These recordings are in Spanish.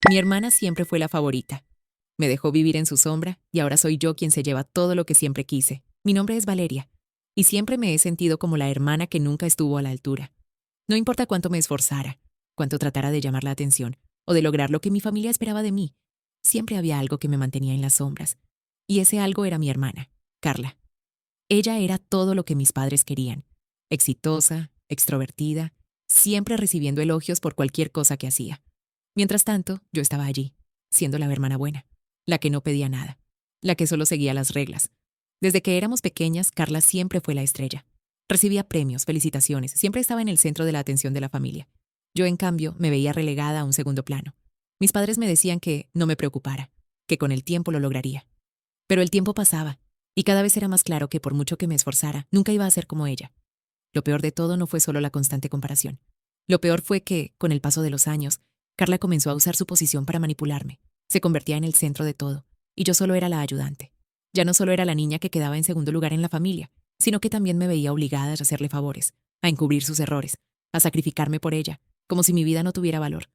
Mi hermana siempre fue la favorita. Me dejó vivir en su sombra y ahora soy yo quien se lleva todo lo que siempre quise. Mi nombre es Valeria y siempre me he sentido como la hermana que nunca estuvo a la altura. No importa cuánto me esforzara, cuánto tratara de llamar la atención o de lograr lo que mi familia esperaba de mí, siempre había algo que me mantenía en las sombras. Y ese algo era mi hermana, Carla. Ella era todo lo que mis padres querían. Exitosa, extrovertida, siempre recibiendo elogios por cualquier cosa que hacía. Mientras tanto, yo estaba allí, siendo la hermana buena, la que no pedía nada, la que solo seguía las reglas. Desde que éramos pequeñas, Carla siempre fue la estrella. Recibía premios, felicitaciones, siempre estaba en el centro de la atención de la familia. Yo, en cambio, me veía relegada a un segundo plano. Mis padres me decían que no me preocupara, que con el tiempo lo lograría. Pero el tiempo pasaba, y cada vez era más claro que por mucho que me esforzara, nunca iba a ser como ella. Lo peor de todo no fue solo la constante comparación. Lo peor fue que, con el paso de los años, Carla comenzó a usar su posición para manipularme. Se convertía en el centro de todo, y yo solo era la ayudante. Ya no solo era la niña que quedaba en segundo lugar en la familia, sino que también me veía obligada a hacerle favores, a encubrir sus errores, a sacrificarme por ella, como si mi vida no tuviera valor.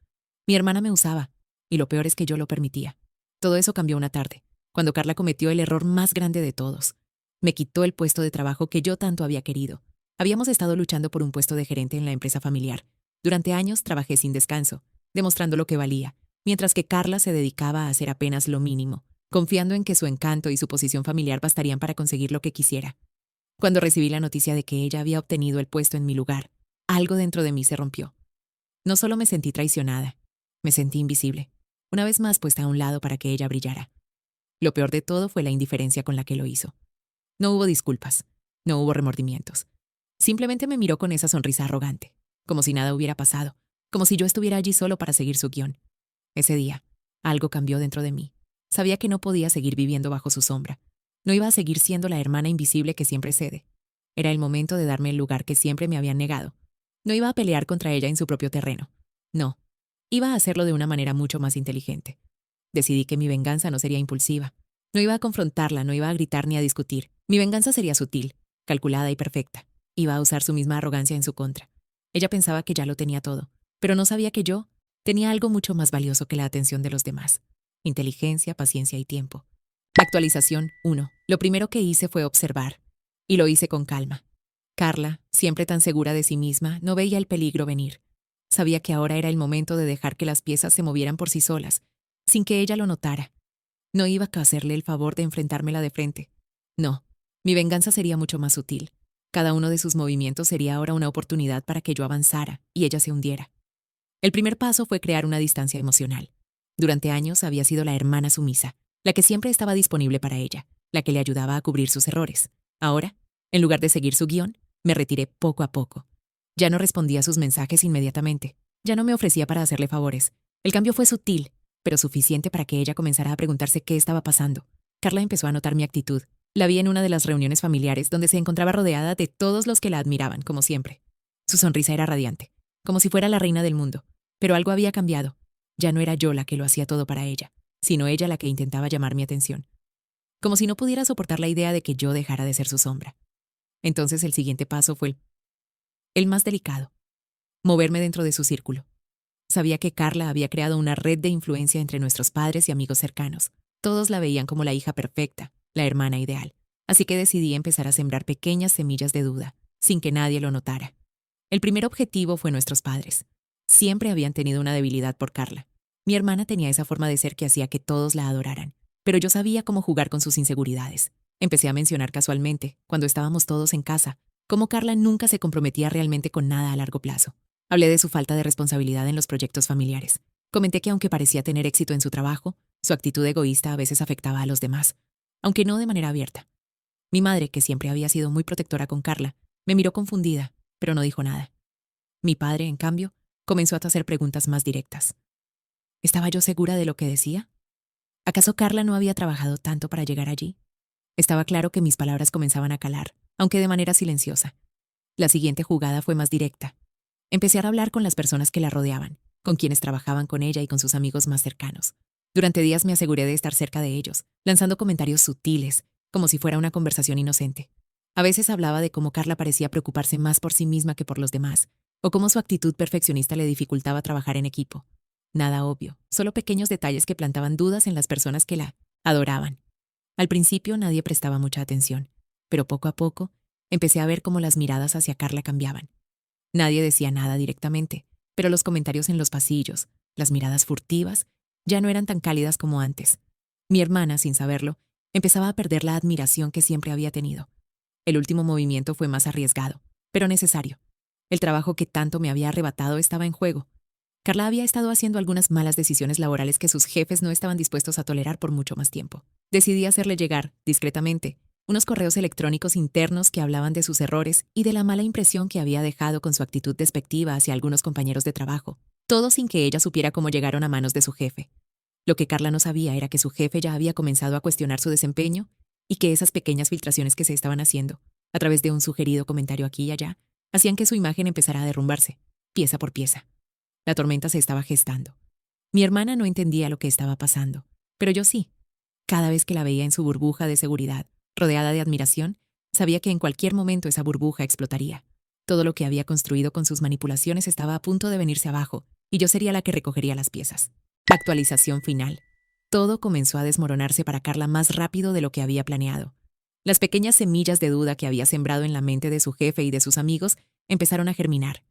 Mi hermana me usaba, y lo peor es que yo lo permitía. Todo eso cambió una tarde, cuando Carla cometió el error más grande de todos. Me quitó el puesto de trabajo que yo tanto había querido. Habíamos estado luchando por un puesto de gerente en la empresa familiar. Durante años trabajé sin descanso, demostrando lo que valía, mientras que Carla se dedicaba a hacer apenas lo mínimo, confiando en que su encanto y su posición familiar bastarían para conseguir lo que quisiera. Cuando recibí la noticia de que ella había obtenido el puesto en mi lugar, algo dentro de mí se rompió. No solo me sentí traicionada, me sentí invisible, una vez más puesta a un lado para que ella brillara. Lo peor de todo fue la indiferencia con la que lo hizo. No hubo disculpas, no hubo remordimientos. Simplemente me miró con esa sonrisa arrogante, como si nada hubiera pasado, como si yo estuviera allí solo para seguir su guión. Ese día, algo cambió dentro de mí. Sabía que no podía seguir viviendo bajo su sombra. No iba a seguir siendo la hermana invisible que siempre cede. Era el momento de darme el lugar que siempre me habían negado. No iba a pelear contra ella en su propio terreno. No, iba a hacerlo de una manera mucho más inteligente. Decidí que mi venganza no sería impulsiva. No iba a confrontarla, no iba a gritar ni a discutir. Mi venganza sería sutil, calculada y perfecta. Iba a usar su misma arrogancia en su contra. Ella pensaba que ya lo tenía todo, pero no sabía que yo tenía algo mucho más valioso que la atención de los demás. Inteligencia, paciencia y tiempo. Actualización 1. Lo primero que hice fue observar. Y lo hice con calma. Carla, siempre tan segura de sí misma, no veía el peligro venir. Sabía que ahora era el momento de dejar que las piezas se movieran por sí solas, sin que ella lo notara. No iba a hacerle el favor de enfrentármela de frente. No, mi venganza sería mucho más sutil. Cada uno de sus movimientos sería ahora una oportunidad para que yo avanzara y ella se hundiera. El primer paso fue crear una distancia emocional. Durante años había sido la hermana sumisa, la que siempre estaba disponible para ella, la que le ayudaba a cubrir sus errores. Ahora, en lugar de seguir su guión, me retiré poco a poco. Ya no respondía a sus mensajes inmediatamente. Ya no me ofrecía para hacerle favores. El cambio fue sutil, pero suficiente para que ella comenzara a preguntarse qué estaba pasando. Carla empezó a notar mi actitud. La vi en una de las reuniones familiares donde se encontraba rodeada de todos los que la admiraban, como siempre. Su sonrisa era radiante, como si fuera la reina del mundo. Pero algo había cambiado. Ya no era yo la que lo hacía todo para ella, sino ella la que intentaba llamar mi atención. Como si no pudiera soportar la idea de que yo dejara de ser su sombra. Entonces el siguiente paso fue el más delicado. Moverme dentro de su círculo. Sabía que Carla había creado una red de influencia entre nuestros padres y amigos cercanos. Todos la veían como la hija perfecta, la hermana ideal. Así que decidí empezar a sembrar pequeñas semillas de duda, sin que nadie lo notara. El primer objetivo fue nuestros padres. Siempre habían tenido una debilidad por Carla. Mi hermana tenía esa forma de ser que hacía que todos la adoraran, pero yo sabía cómo jugar con sus inseguridades. Empecé a mencionar casualmente, cuando estábamos todos en casa, cómo Carla nunca se comprometía realmente con nada a largo plazo. Hablé de su falta de responsabilidad en los proyectos familiares. Comenté que aunque parecía tener éxito en su trabajo, su actitud egoísta a veces afectaba a los demás, aunque no de manera abierta. Mi madre, que siempre había sido muy protectora con Carla, me miró confundida, pero no dijo nada. Mi padre, en cambio, comenzó a hacer preguntas más directas. ¿Estaba yo segura de lo que decía? ¿Acaso Carla no había trabajado tanto para llegar allí? Estaba claro que mis palabras comenzaban a calar, aunque de manera silenciosa. La siguiente jugada fue más directa. Empecé a hablar con las personas que la rodeaban, con quienes trabajaban con ella y con sus amigos más cercanos. Durante días me aseguré de estar cerca de ellos, lanzando comentarios sutiles, como si fuera una conversación inocente. A veces hablaba de cómo Carla parecía preocuparse más por sí misma que por los demás, o cómo su actitud perfeccionista le dificultaba trabajar en equipo. Nada obvio, solo pequeños detalles que plantaban dudas en las personas que la adoraban. Al principio nadie prestaba mucha atención, pero poco a poco empecé a ver cómo las miradas hacia Carla cambiaban. Nadie decía nada directamente, pero los comentarios en los pasillos, las miradas furtivas, ya no eran tan cálidas como antes. Mi hermana, sin saberlo, empezaba a perder la admiración que siempre había tenido. El último movimiento fue más arriesgado, pero necesario. El trabajo que tanto me había arrebatado estaba en juego. Carla había estado haciendo algunas malas decisiones laborales que sus jefes no estaban dispuestos a tolerar por mucho más tiempo. Decidí hacerle llegar, discretamente, unos correos electrónicos internos que hablaban de sus errores y de la mala impresión que había dejado con su actitud despectiva hacia algunos compañeros de trabajo, todo sin que ella supiera cómo llegaron a manos de su jefe. Lo que Carla no sabía era que su jefe ya había comenzado a cuestionar su desempeño y que esas pequeñas filtraciones que se estaban haciendo, a través de un sugerido comentario aquí y allá, hacían que su imagen empezara a derrumbarse, pieza por pieza. La tormenta se estaba gestando. Mi hermana no entendía lo que estaba pasando, pero yo sí. Cada vez que la veía en su burbuja de seguridad, rodeada de admiración, sabía que en cualquier momento esa burbuja explotaría. Todo lo que había construido con sus manipulaciones estaba a punto de venirse abajo, y yo sería la que recogería las piezas. Actualización final. Todo comenzó a desmoronarse para Carla más rápido de lo que había planeado. Las pequeñas semillas de duda que había sembrado en la mente de su jefe y de sus amigos empezaron a germinar.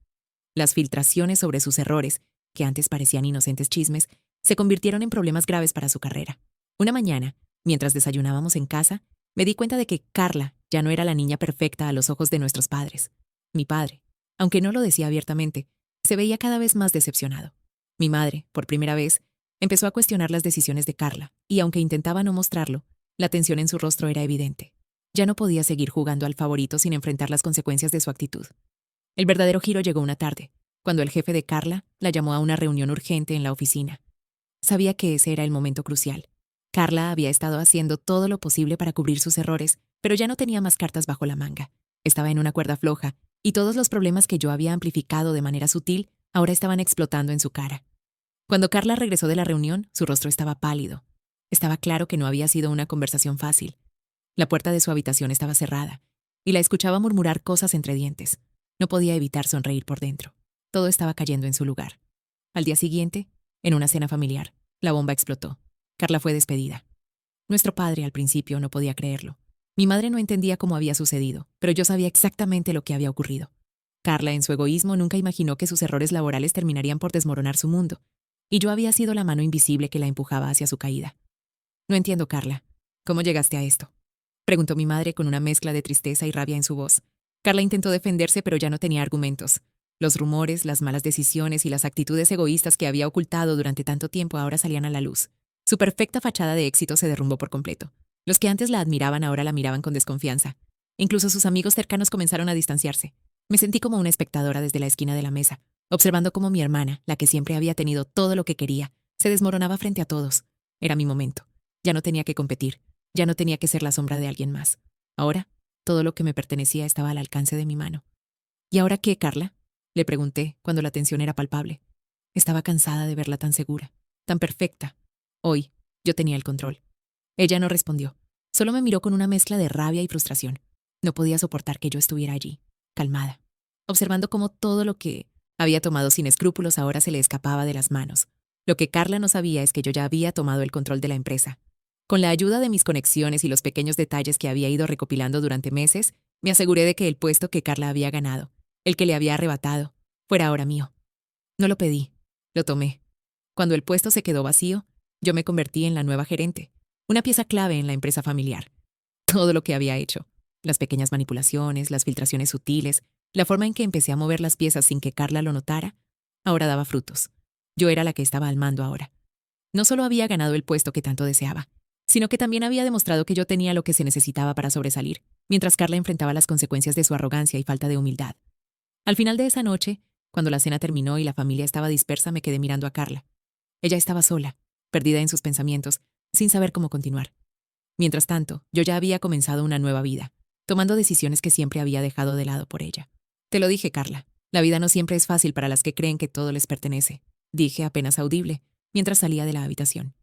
Las filtraciones sobre sus errores, que antes parecían inocentes chismes, se convirtieron en problemas graves para su carrera. Una mañana, mientras desayunábamos en casa, me di cuenta de que Carla ya no era la niña perfecta a los ojos de nuestros padres. Mi padre, aunque no lo decía abiertamente, se veía cada vez más decepcionado. Mi madre, por primera vez, empezó a cuestionar las decisiones de Carla, y aunque intentaba no mostrarlo, la tensión en su rostro era evidente. Ya no podía seguir jugando al favorito sin enfrentar las consecuencias de su actitud. El verdadero giro llegó una tarde, cuando el jefe de Carla la llamó a una reunión urgente en la oficina. Sabía que ese era el momento crucial. Carla había estado haciendo todo lo posible para cubrir sus errores, pero ya no tenía más cartas bajo la manga. Estaba en una cuerda floja, y todos los problemas que yo había amplificado de manera sutil ahora estaban explotando en su cara. Cuando Carla regresó de la reunión, su rostro estaba pálido. Estaba claro que no había sido una conversación fácil. La puerta de su habitación estaba cerrada, y la escuchaba murmurar cosas entre dientes. No podía evitar sonreír por dentro. Todo estaba cayendo en su lugar. Al día siguiente, en una cena familiar, la bomba explotó. Carla fue despedida. Nuestro padre, al principio, no podía creerlo. Mi madre no entendía cómo había sucedido, pero yo sabía exactamente lo que había ocurrido. Carla, en su egoísmo, nunca imaginó que sus errores laborales terminarían por desmoronar su mundo, y yo había sido la mano invisible que la empujaba hacia su caída. No entiendo, Carla. ¿Cómo llegaste a esto?, preguntó mi madre con una mezcla de tristeza y rabia en su voz. Carla intentó defenderse, pero ya no tenía argumentos. Los rumores, las malas decisiones y las actitudes egoístas que había ocultado durante tanto tiempo ahora salían a la luz. Su perfecta fachada de éxito se derrumbó por completo. Los que antes la admiraban ahora la miraban con desconfianza. Incluso sus amigos cercanos comenzaron a distanciarse. Me sentí como una espectadora desde la esquina de la mesa, observando cómo mi hermana, la que siempre había tenido todo lo que quería, se desmoronaba frente a todos. Era mi momento. Ya no tenía que competir. Ya no tenía que ser la sombra de alguien más. Ahora, todo lo que me pertenecía estaba al alcance de mi mano. ¿Y ahora qué, Carla?, le pregunté cuando la tensión era palpable. Estaba cansada de verla tan segura, tan perfecta. Hoy, yo tenía el control. Ella no respondió. Solo me miró con una mezcla de rabia y frustración. No podía soportar que yo estuviera allí, calmada, observando cómo todo lo que había tomado sin escrúpulos ahora se le escapaba de las manos. Lo que Carla no sabía es que yo ya había tomado el control de la empresa. Con la ayuda de mis conexiones y los pequeños detalles que había ido recopilando durante meses, me aseguré de que el puesto que Carla había ganado, el que le había arrebatado, fuera ahora mío. No lo pedí, lo tomé. Cuando el puesto se quedó vacío, yo me convertí en la nueva gerente, una pieza clave en la empresa familiar. Todo lo que había hecho, las pequeñas manipulaciones, las filtraciones sutiles, la forma en que empecé a mover las piezas sin que Carla lo notara, ahora daba frutos. Yo era la que estaba al mando ahora. No solo había ganado el puesto que tanto deseaba, sino que también había demostrado que yo tenía lo que se necesitaba para sobresalir, mientras Carla enfrentaba las consecuencias de su arrogancia y falta de humildad. Al final de esa noche, cuando la cena terminó y la familia estaba dispersa, me quedé mirando a Carla. Ella estaba sola, perdida en sus pensamientos, sin saber cómo continuar. Mientras tanto, yo ya había comenzado una nueva vida, tomando decisiones que siempre había dejado de lado por ella. Te lo dije, Carla, la vida no siempre es fácil para las que creen que todo les pertenece, dije apenas audible, mientras salía de la habitación.